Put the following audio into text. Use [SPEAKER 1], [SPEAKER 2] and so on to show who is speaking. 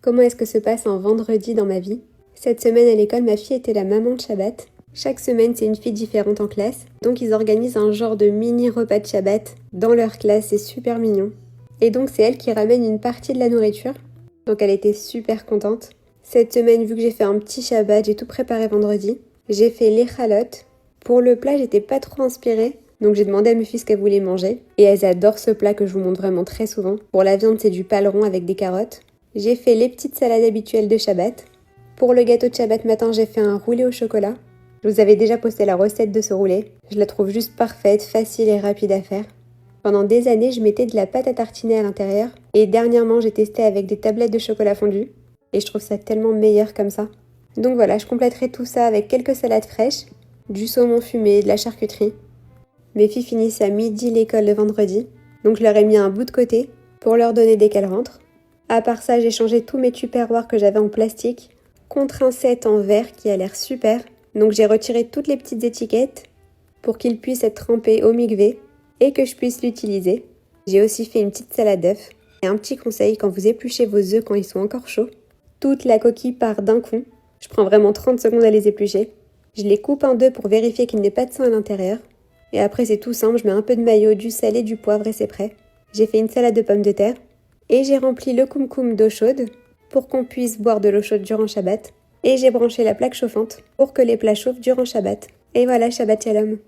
[SPEAKER 1] Comment est-ce que se passe un vendredi dans ma vie? Cette semaine à l'école, ma fille était la maman de Shabbat. Chaque semaine, c'est une fille différente en classe. Donc ils organisent un genre de mini repas de Shabbat dans leur classe, c'est super mignon. Et donc c'est elle qui ramène une partie de la nourriture. Donc elle était super contente. Cette semaine, vu que j'ai fait un petit Shabbat, j'ai tout préparé vendredi. J'ai fait les chalotes. Pour le plat, j'étais pas trop inspirée. Donc j'ai demandé à mes filles ce qu'elles voulaient manger. Et elles adorent ce plat que je vous montre vraiment très souvent. Pour la viande, c'est du paleron avec des carottes. J'ai fait les petites salades habituelles de Shabbat. Pour le gâteau de Shabbat matin, j'ai fait un roulé au chocolat. Je vous avais déjà posté la recette de ce roulé. Je la trouve juste parfaite, facile et rapide à faire. Pendant des années, je mettais de la pâte à tartiner à l'intérieur. Et dernièrement, j'ai testé avec des tablettes de chocolat fondu. Et je trouve ça tellement meilleur comme ça. Donc voilà, je compléterai tout ça avec quelques salades fraîches, du saumon fumé, de la charcuterie. Mes filles finissent à midi l'école le vendredi. Donc je leur ai mis un bout de côté pour leur donner dès qu'elles rentrent. À part ça, j'ai changé tous mes tupperwares que j'avais en plastique contre un set en verre qui a l'air super. Donc j'ai retiré toutes les petites étiquettes pour qu'ils puissent être trempés au mikvé et que je puisse l'utiliser. J'ai aussi fait une petite salade d'œufs. Et un petit conseil, quand vous épluchez vos œufs quand ils sont encore chauds, toute la coquille part d'un coup. Je prends vraiment 30 secondes à les éplucher. Je les coupe en deux pour vérifier qu'il n'y ait pas de sang à l'intérieur. Et après c'est tout simple, je mets un peu de mayo, du sel et du poivre et c'est prêt. J'ai fait une salade de pommes de terre. Et j'ai rempli le koum-koum d'eau chaude pour qu'on puisse boire de l'eau chaude durant Shabbat. Et j'ai branché la plaque chauffante pour que les plats chauffent durant Shabbat. Et voilà, Shabbat Shalom.